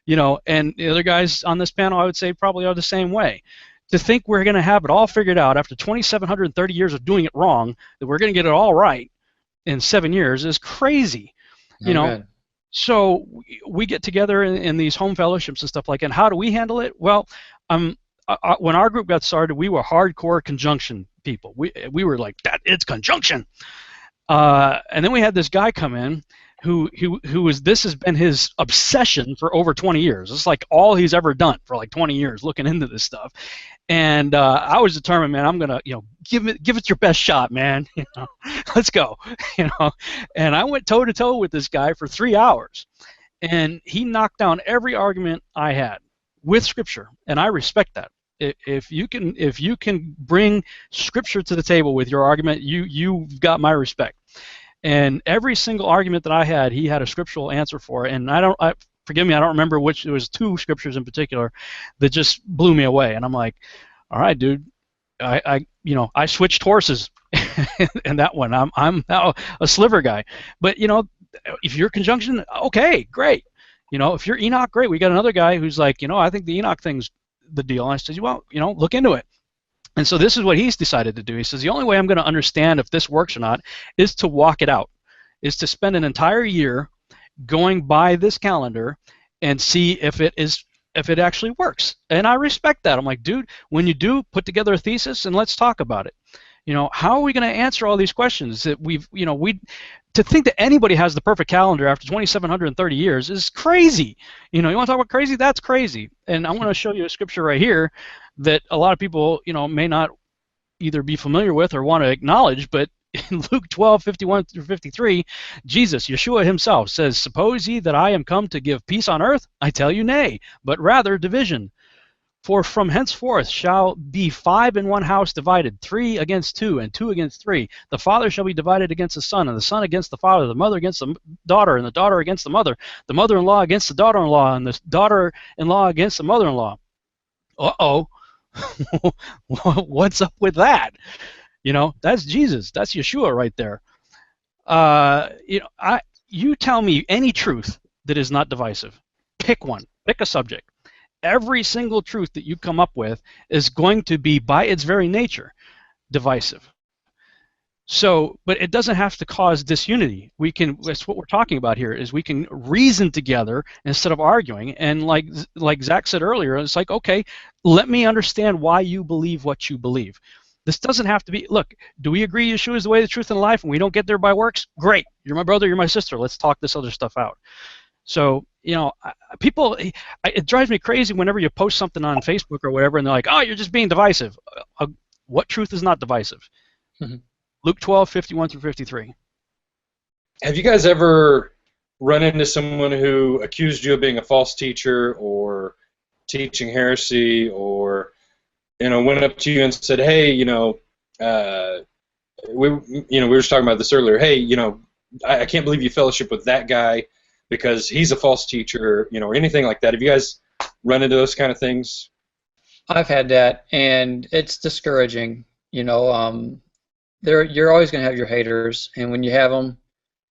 And the other guys on this panel, I would say, probably are the same way. To think we're going to have it all figured out after 2,730 years of doing it wrong, that we're going to get it all right in 7 years is crazy. So we get together in these home fellowships and stuff like that. And how do we handle it? Well, when our group got started, we were hardcore conjunction people. We were like, that it's conjunction. And then we had this guy come in who this has been his obsession for over 20 years. It's like all he's ever done for like 20 years, looking into this stuff. And I was determined, man, I'm gonna, give it your best shot, man. Let's go. And I went toe to toe with this guy for 3 hours, and he knocked down every argument I had with Scripture, and I respect that. If you can bring Scripture to the table with your argument, you've got my respect. And every single argument that I had, he had a scriptural answer for. And forgive me, I don't remember which. There was 2 scriptures in particular that just blew me away. And I'm like, all right, dude, I switched horses, and that one, I'm now a sliver guy. But if you're conjunction, okay, great. If you're Enoch, great. We got another guy who's like, I think the Enoch thing's the deal. And I said, well, look into it. And so this is what he's decided to do. He says, the only way I'm going to understand if this works or not is to walk it out, is to spend an entire year going by this calendar and see if it actually works. And I respect that. I'm like, dude, when you do, put together a thesis and let's talk about it. How are we going to answer all these questions that to think that anybody has the perfect calendar after 2,730 years is crazy. You want to talk about crazy? That's crazy. And I want to show you a scripture right here that a lot of people, may not either be familiar with or want to acknowledge, but in Luke 12:51 through 53, Jesus, Yeshua himself, says, "Suppose ye that I am come to give peace on earth? I tell you nay, but rather division. For from henceforth shall be 5 in one house divided, 3 against 2, and 2 against 3. The father shall be divided against the son, and the son against the father, the mother against the daughter, and the daughter against the mother-in-law against the daughter-in-law, and the daughter-in-law against the mother-in-law." Uh-oh. What's up with that? That's Jesus. That's Yeshua right there. You tell me any truth that is not divisive. Pick one. pick a subject. Every single truth that you come up with is going to be, by its very nature, divisive. So, but it doesn't have to cause disunity. That's what we're talking about here, is we can reason together instead of arguing. And like Zach said earlier, it's like, okay, let me understand why you believe what you believe. This doesn't have to be, look, do we agree Yeshua is the way, the truth, and life, and we don't get there by works? Great. You're my brother, you're my sister. Let's talk this other stuff out. So, people, it drives me crazy whenever you post something on Facebook or whatever, and they're like, oh, you're just being divisive. What truth is not divisive? Mm-hmm. Luke 12:51-53. Have you guys ever run into someone who accused you of being a false teacher or teaching heresy, or went up to you and said, "Hey, we were just talking about this earlier. Hey, I can't believe you fellowship with that guy because he's a false teacher," or anything like that? Have you guys run into those kind of things? I've had that, and it's discouraging. You're always going to have your haters, and when you have them,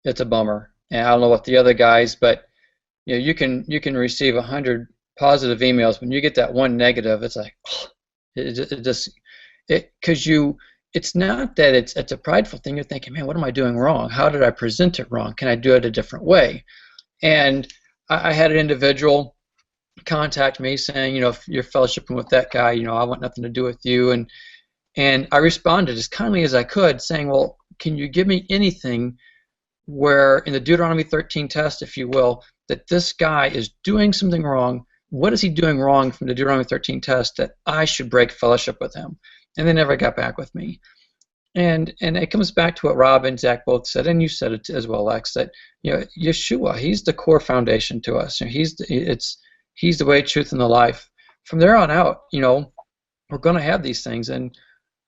it's a bummer. And I don't know what the other guys, but you can receive 100 positive emails. When you get that one negative, it's like, because it's not that it's a prideful thing. You're thinking, man, what am I doing wrong? How did I present it wrong? Can I do it a different way? And I had an individual contact me saying, if you're fellowshipping with that guy, I want nothing to do with you. And I responded as kindly as I could, saying, well, can you give me anything where in the Deuteronomy 13 test, if you will, that this guy is doing something wrong? What is he doing wrong from the Deuteronomy 13 test that I should break fellowship with him? And they never got back with me. And it comes back to what Rob and Zach both said, and you said it as well, Lex, that Yeshua, he's the core foundation to us. He's the way, truth, and the life. From there on out, we're going to have these things. And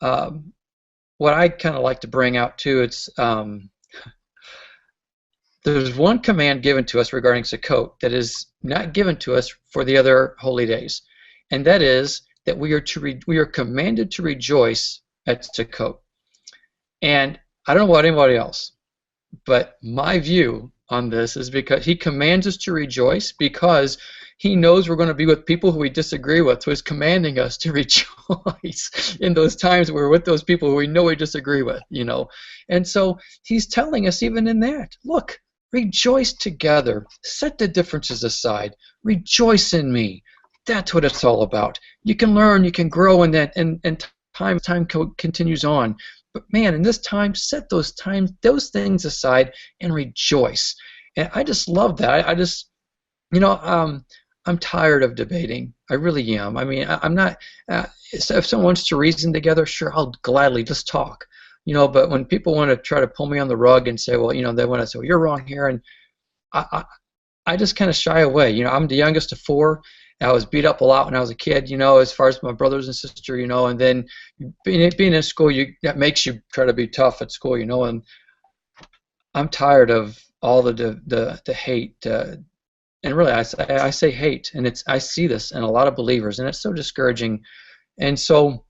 what I kind of like to bring out too, it's there's one command given to us regarding Sukkot that is not given to us for the other holy days, and that is that we are commanded to rejoice at Sukkot. And I don't know about anybody else, but my view on this is because he commands us to rejoice because he knows we're going to be with people who we disagree with, so he's commanding us to rejoice in those times where we're with those people who we know we disagree with, And so he's telling us even in that, look, rejoice together, set the differences aside, rejoice in me. That's what it's all about. You can learn, you can grow in that, and time continues on. But man, in this time, set those things aside and rejoice. And I just love that. I just, I'm tired of debating. I really am. I mean, I'm not. If someone wants to reason together, sure, I'll gladly just talk. But when people want to try to pull me on the rug and say, well, they want to say, well, you're wrong here, and I just kind of shy away. I'm the youngest of four. I was beat up a lot when I was a kid, as far as my brothers and sister, and then being in school, that makes you try to be tough at school, and I'm tired of all the hate, and really I say hate, and I see this in a lot of believers, and it's so discouraging. And so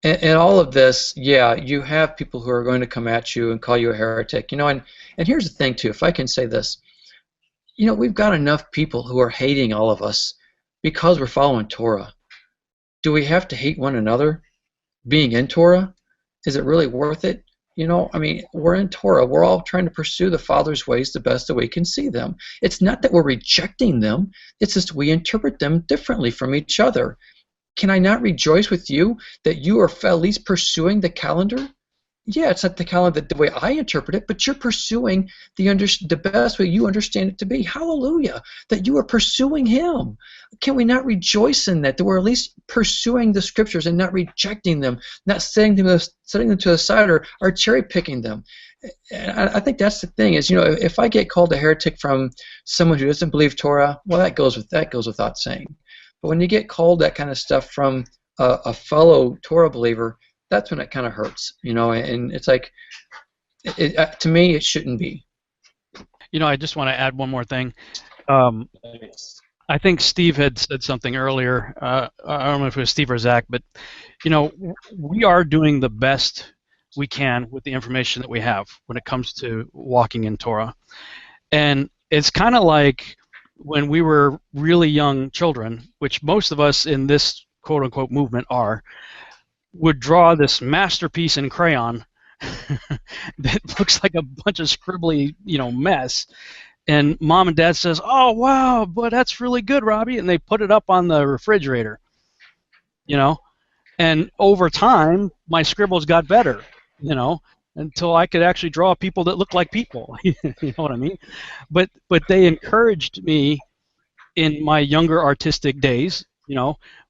in all of this, yeah, you have people who are going to come at you and call you a heretic, and here's the thing too, if I can say this, we've got enough people who are hating all of us because we're following Torah. Do we have to hate one another being in Torah? Is it really worth it? I mean, we're in Torah. We're all trying to pursue the Father's ways the best that we can see them. It's not that we're rejecting them. It's just we interpret them differently from each other. Can I not rejoice with you that you are at least pursuing the calendar? Yeah, it's not the calendar the way I interpret it, but you're pursuing the best way you understand it to be. Hallelujah, that you are pursuing Him. Can we not rejoice in that we're at least pursuing the Scriptures and not rejecting them, not setting them to the side or cherry-picking them? And I think that's the thing is, if I get called a heretic from someone who doesn't believe Torah, well, that goes without saying. But when you get called that kind of stuff from a fellow Torah believer, that's when it kind of hurts, and it's like, to me, it shouldn't be. I just want to add one more thing. I think Steve had said something earlier. I don't know if it was Steve or Zach, but, we are doing the best we can with the information that we have when it comes to walking in Torah. And it's kind of like when we were really young children, which most of us in this quote-unquote movement are, would draw this masterpiece in crayon that looks like a bunch of scribbly, mess. And mom and dad says, "Oh, wow, but that's really good, Robbie," and they put it up on the refrigerator, And over time, my scribbles got better, until I could actually draw people that look like people. You know what I mean? But they encouraged me in my younger artistic days,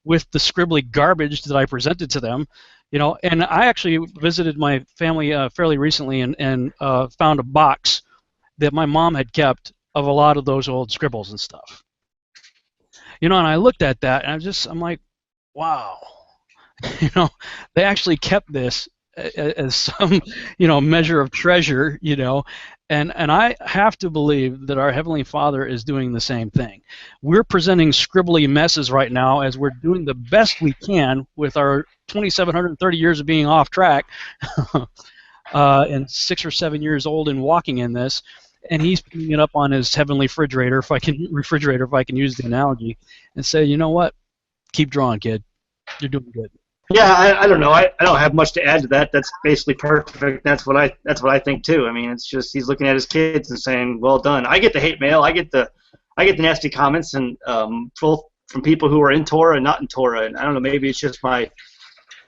with the scribbly garbage that I presented to them, And I actually visited my family fairly recently and found a box that my mom had kept of a lot of those old scribbles and stuff. And I looked at that and I'm like, wow. They actually kept this as some, measure of treasure, and I have to believe that our Heavenly Father is doing the same thing. We're presenting scribbly messes right now as we're doing the best we can with our 2,730 years of being off track and 6 or 7 years old and walking in this, and he's putting it up on his heavenly refrigerator, if I can use the analogy, and say, you know what, keep drawing, kid. You're doing good. Yeah, I don't know. I don't have much to add to that. That's basically perfect. That's what I think too. I mean, it's just he's looking at his kids and saying, "Well done." I get the hate mail. I get the nasty comments, and both from people who are in Torah and not in Torah. And I don't know. Maybe it's just my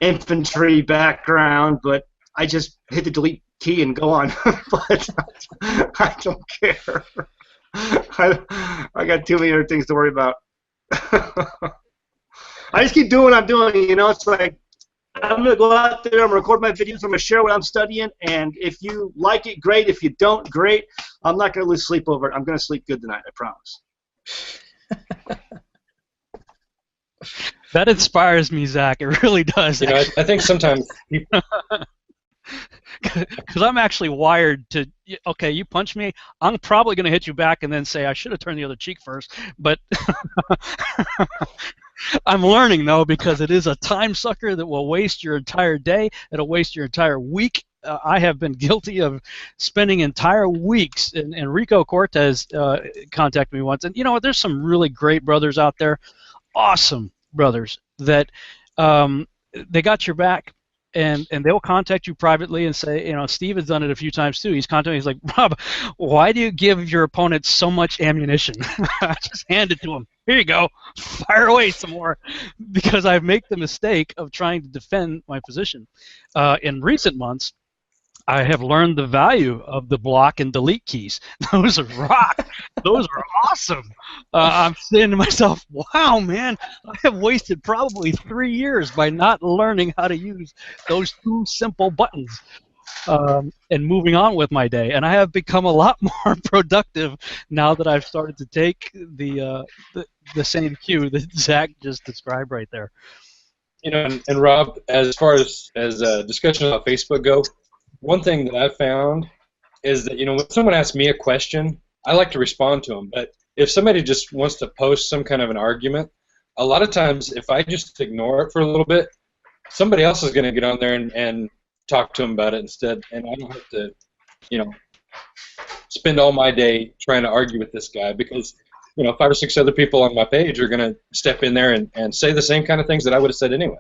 infantry background, but I just hit the delete key and go on. But I don't care. I got too many other things to worry about. I just keep doing what I'm doing, It's like I'm going to go out there, I'm going to record my videos, I'm going to share what I'm studying, and if you like it, great. If you don't, great. I'm not going to lose sleep over it. I'm going to sleep good tonight, I promise. That inspires me, Zach. It really does. I think sometimes people... Because I'm actually wired to, okay, you punch me, I'm probably going to hit you back and then say, I should have turned the other cheek first. But I'm learning, though, because it is a time sucker that will waste your entire day. It'll waste your entire week. I have been guilty of spending entire weeks, and Rico Cortez contacted me once. And you know what? There's some really great brothers out there, awesome brothers, that they got your back. And they'll contact you privately and say, Steve has done it a few times too. He's contacted me. He's like, Rob, why do you give your opponent so much ammunition? I just hand it to him. Here you go. Fire away some more. Because I make the mistake of trying to defend my position. In recent months, I have learned the value of the block and delete keys. Those are rock. Those are awesome. I'm saying to myself, wow, man, I have wasted probably 3 years by not learning how to use those 2 simple buttons and moving on with my day. And I have become a lot more productive now that I've started to take the same cue that Zach just described right there. And Rob, as far as discussion about Facebook go, one thing that I've found is that, when someone asks me a question, I like to respond to them. But if somebody just wants to post some kind of an argument, a lot of times if I just ignore it for a little bit, somebody else is going to get on there and talk to them about it instead. And I don't have to, spend all my day trying to argue with this guy because, 5 or 6 other people on my page are going to step in there and say the same kind of things that I would have said anyway.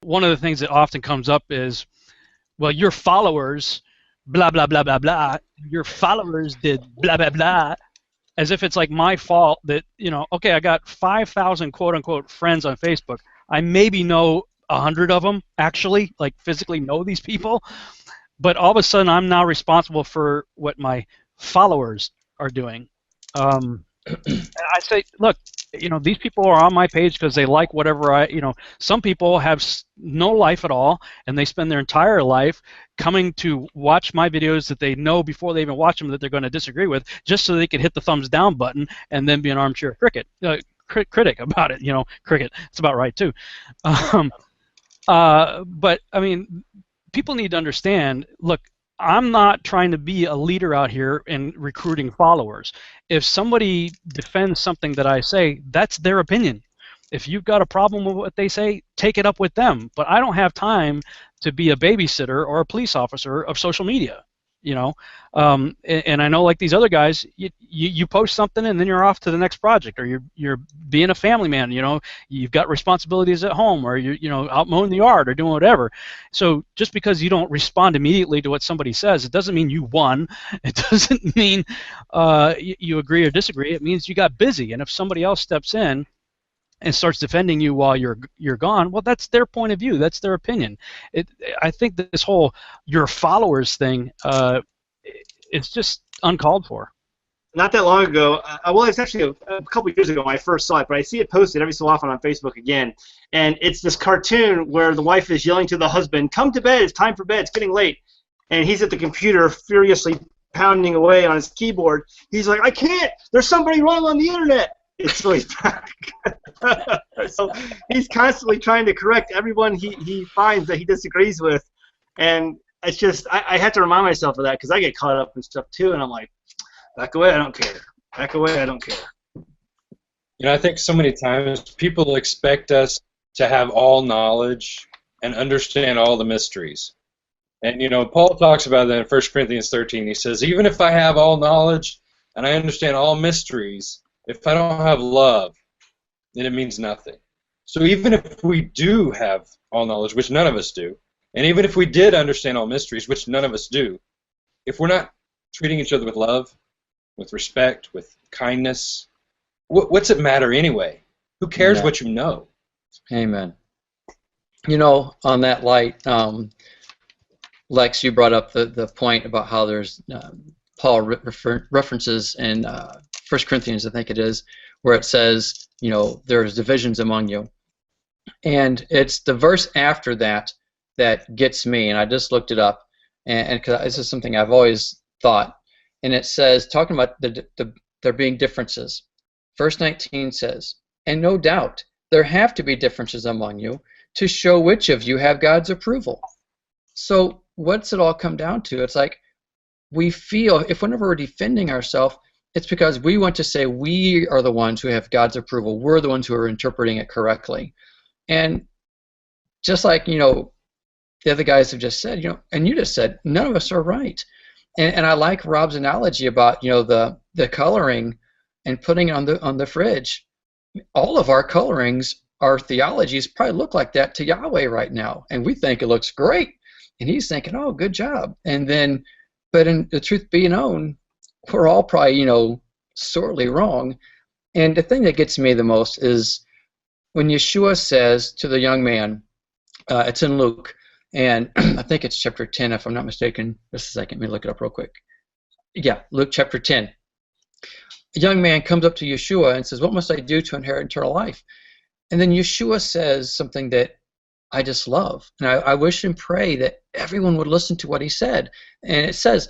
One of the things that often comes up is, well, your followers, blah, blah, blah, blah, blah. Your followers did blah, blah, blah, as if it's like my fault that, okay, I got 5,000 quote-unquote friends on Facebook. I maybe know 100 of them, actually, like physically know these people. But all of a sudden, I'm now responsible for what my followers are doing. I say, look, these people are on my page because they like whatever some people have no life at all, and they spend their entire life coming to watch my videos that they know before they even watch them that they're going to disagree with, just so they can hit the thumbs down button and then be an armchair critic about it. Cricket, it's about right too. But I mean, people need to understand, look, I'm not trying to be a leader out here in recruiting followers. If somebody defends something that I say, that's their opinion. If you've got a problem with what they say, take it up with them. But I don't have time to be a babysitter or a police officer of social media. you know. And I know, like these other guys, you post something and then you're off to the next project, or you're being a family man, you know, you've got responsibilities at home, or you're out mowing the yard or doing whatever. So just because you don't respond immediately to what somebody says, it doesn't mean you won. It doesn't mean you agree or disagree. It means you got busy. And if somebody else steps in and starts defending you while you're gone, well, that's their point of view. That's their opinion. I think that this whole your followers thing, it's just uncalled for. Not that long ago, well, it's actually a couple years ago when I first saw it, but I see it posted every so often on Facebook again, and it's this cartoon where the wife is yelling to the husband, "Come to bed, it's time for bed, it's getting late," and he's at the computer furiously pounding away on his keyboard. He's like, "I can't, there's somebody wrong on the internet." So he's back. So he's constantly trying to correct everyone he finds that he disagrees with, and it's just I have to remind myself of that because I get caught up in stuff too, and I'm like, back away, I don't care. Back away, I don't care. You know, I think so many times people expect us to have all knowledge and understand all the mysteries. And, you know, Paul talks about that in 1 Corinthians 13. He says, even if I have all knowledge and I understand all mysteries, if I don't have love, then it means nothing. So even if we do have all knowledge, which none of us do, and even if we did understand all mysteries, which none of us do, if we're not treating each other with love, with respect, with kindness, what's it matter anyway? Who cares Amen. what you know? Amen. You know, on that light, Lex, you brought up the point about how there's Paul references in 1 Corinthians, I think it is, where it says, you know, there's divisions among you. And it's the verse after that that gets me, and I just looked it up, and cause this is something I've always thought. And it says, talking about there being differences. Verse 19 says, and no doubt there have to be differences among you to show which of you have God's approval. So what's it all come down to? It's like we feel, if whenever we're defending ourselves, it's because we want to say we are the ones who have God's approval. We're the ones who are interpreting it correctly. And just like, you know, the other guys have just said, you know, and you just said, none of us are right. And I like Rob's analogy about, you know, the coloring and putting it on the fridge. All of our colorings, our theologies probably look like that to Yahweh right now, and we think it looks great, and he's thinking, oh, good job. And then, but in the truth be known, we're all probably, you know, sorely wrong. And the thing that gets me the most is when Yeshua says to the young man, it's in Luke, and I think it's chapter 10, if I'm not mistaken. Just a second, let me look it up real quick. Yeah, Luke chapter 10. A young man comes up to Yeshua and says, what must I do to inherit eternal life? And then Yeshua says something that I just love. And I wish and pray that everyone would listen to what he said. And it says,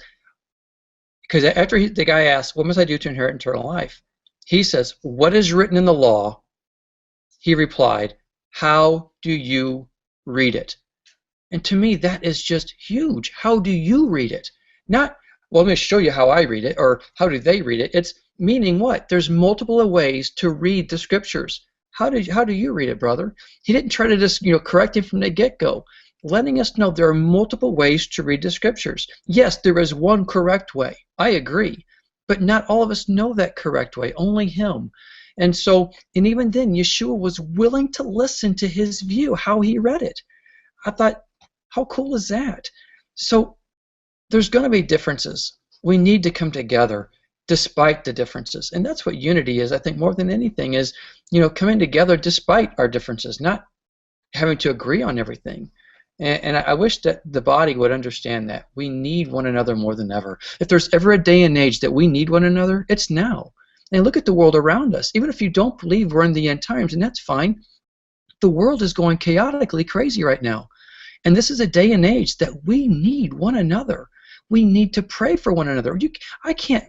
because after the guy asks, what must I do to inherit eternal life? He says, what is written in the law? He replied, how do you read it? And to me, that is just huge. How do you read it? Not, well, let me show you how I read it, or how do they read it? It's meaning what? There's multiple ways to read the scriptures. How do you read it, brother? He didn't try to just, you know, correct him from the get-go, letting us know there are multiple ways to read the scriptures. Yes, there is one correct way. I agree. But not all of us know that correct way, only him. And so, and even then, Yeshua was willing to listen to his view, how he read it. I thought, how cool is that? So there's going to be differences. We need to come together despite the differences. And that's what unity is, I think, more than anything, is, you know, coming together despite our differences, not having to agree on everything. And I wish that the body would understand that. We need one another more than ever. If there's ever a day and age that we need one another, it's now. And look at the world around us. Even if you don't believe we're in the end times, and that's fine, the world is going chaotically crazy right now. And this is a day and age that we need one another. We need to pray for one another. I can't,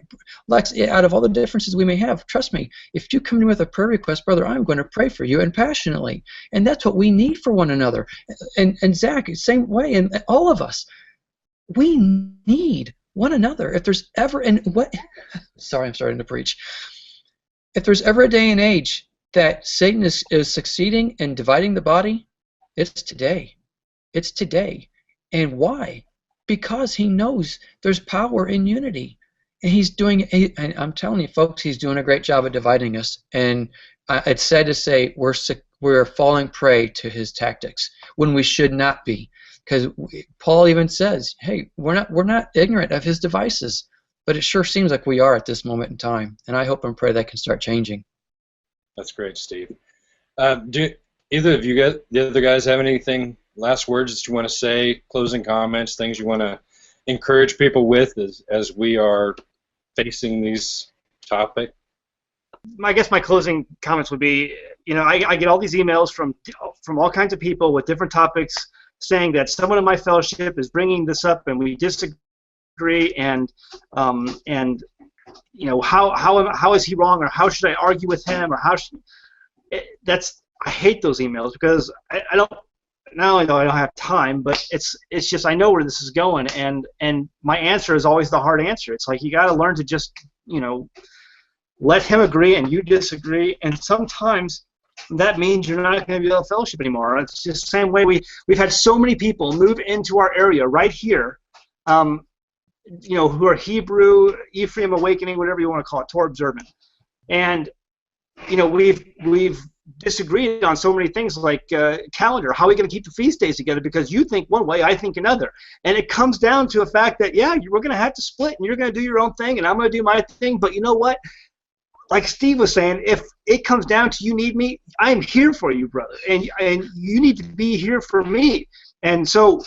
Lex, out of all the differences we may have, trust me, if you come to me with a prayer request, brother, I'm going to pray for you, and passionately. And that's what we need for one another. And Zach, same way, and all of us. We need one another. If there's ever, and what, sorry, I'm starting to preach. If there's ever a day and age that Satan is succeeding in dividing the body, it's today. It's today. And why? because he knows there's power in unity. And and I'm telling you, folks, he's doing a great job of dividing us. And it's sad to say we're falling prey to his tactics when we should not be. Because Paul even says, hey, we're not ignorant of his devices. But it sure seems like we are at this moment in time. And I hope and pray that can start changing. That's great, Steve. Do either of you guys, the other guys, have anything, last words that you want to say, closing comments, things you want to encourage people with as we are facing these topics? I guess my closing comments would be, I get all these emails from all kinds of people with different topics saying that someone in my fellowship is bringing this up and we disagree, and how is he wrong, or how should I argue with him, or I hate those emails because I don't. Not only do I don't have time, but it's just I know where this is going, and my answer is always the hard answer. It's like you got to learn to just let him agree and you disagree, and sometimes that means you're not going to be able to fellowship anymore. It's just the same way we've had so many people move into our area right here, who are Hebrew, Ephraim Awakening, whatever you want to call it, Torah observant, and we've disagreed on so many things like calendar. How are we going to keep the feast days together? Because you think one way, I think another. And it comes down to a fact that, we're going to have to split, and you're going to do your own thing, and I'm going to do my thing. But you know what? Like Steve was saying, if it comes down to you need me, I'm here for you, brother. And you need to be here for me. And so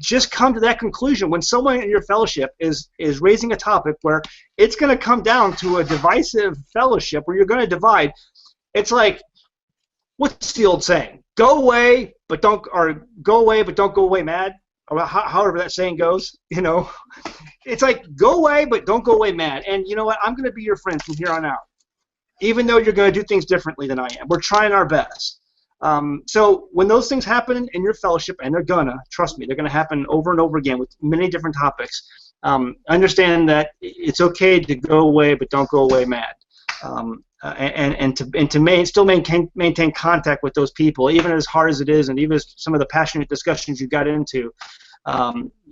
just come to that conclusion. When someone in your fellowship is raising a topic where it's going to come down to a divisive fellowship where you're going to divide, it's like, what's the old saying? Go away, but don't go away mad. Or however that saying goes, It's like, go away, but don't go away mad. And you know what? I'm going to be your friend from here on out, even though you're going to do things differently than I am. We're trying our best. So when those things happen in your fellowship, and trust me, they're going to happen over and over again with many different topics, understand that it's okay to go away, but don't go away mad. And to still maintain contact with those people, even as hard as it is, and even as some of the passionate discussions you got into,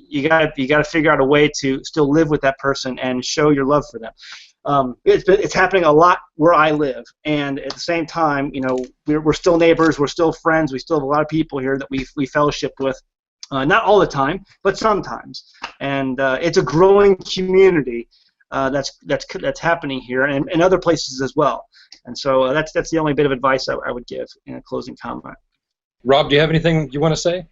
you got to figure out a way to still live with that person and show your love for them. It's happening a lot where I live, and at the same time, we're still neighbors, we're still friends, we still have a lot of people here that we fellowship with, not all the time, but sometimes, and it's a growing community. That's happening here and other places as well, and so that's the only bit of advice I would give in a closing comment. Rob, do you have anything you want to say?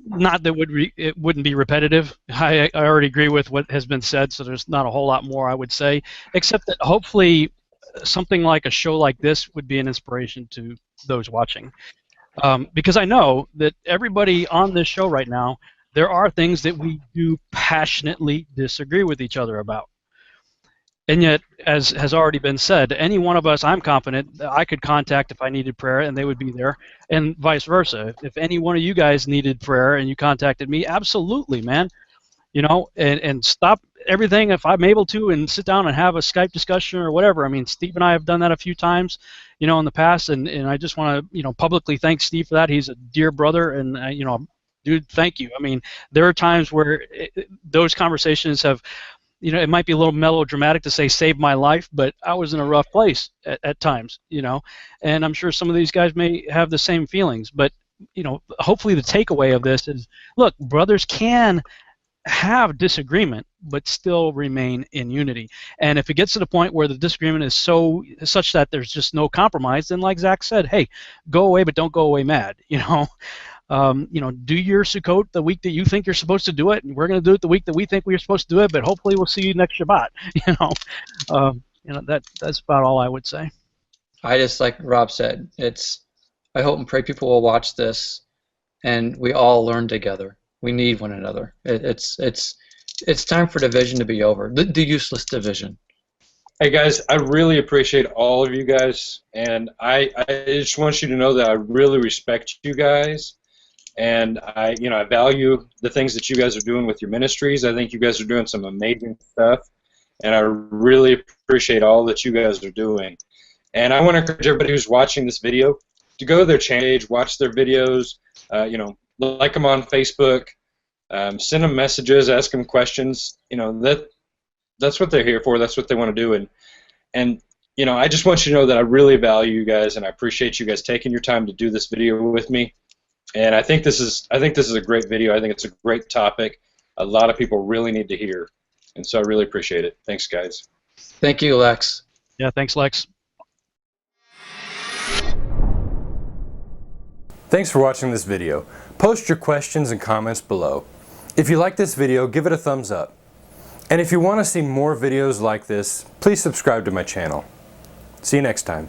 Not that it wouldn't be repetitive. I already agree with what has been said, so there's not a whole lot more I would say, except that hopefully something like a show like this would be an inspiration to those watching, because I know that everybody on this show right now, there are things that we do passionately disagree with each other about. And yet, as has already been said, any one of us, I'm confident, that I could contact if I needed prayer and they would be there, and vice versa. If any one of you guys needed prayer and you contacted me, absolutely, man. And stop everything if I'm able to and sit down and have a Skype discussion or whatever. I mean, Steve and I have done that a few times, in the past, and I just want to, publicly thank Steve for that. He's a dear brother, and, dude, thank you. I mean, there are times where those conversations have, it might be a little melodramatic to say saved my life, but I was in a rough place at times, and I'm sure some of these guys may have the same feelings. But, hopefully the takeaway of this is, look, brothers can have disagreement, but still remain in unity. And if it gets to the point where the disagreement is such that there's just no compromise, then like Zach said, hey, go away, but don't go away mad, do your Sukkot the week that you think you're supposed to do it, and we're going to do it the week that we think we're supposed to do it, but hopefully we'll see you next Shabbat. That's about all I would say. I just, like Rob said, I hope and pray people will watch this and we all learn together. We need one another. It's time for division to be over, the useless division. Hey guys, I really appreciate all of you guys, and I just want you to know that I really respect you guys, and I value the things that you guys are doing with your ministries. I think you guys are doing some amazing stuff, and I really appreciate all that you guys are doing. And I want to encourage everybody who's watching this video to go to their channel page, watch their videos, like them on Facebook, Send them messages, ask them questions. You know, that's what they're here for. That's what they want to do. And you know, I just want you to know that I really value you guys, and I appreciate you guys taking your time to do this video with me. And I think this is a great video. I think it's a great topic. A lot of people really need to hear, and so I really appreciate it. Thanks, guys. Thank you, Lex. Yeah, thanks, Lex. Thanks for watching this video. Post your questions and comments below. If you like this video, give it a thumbs up. And if you want to see more videos like this, please subscribe to my channel. See you next time.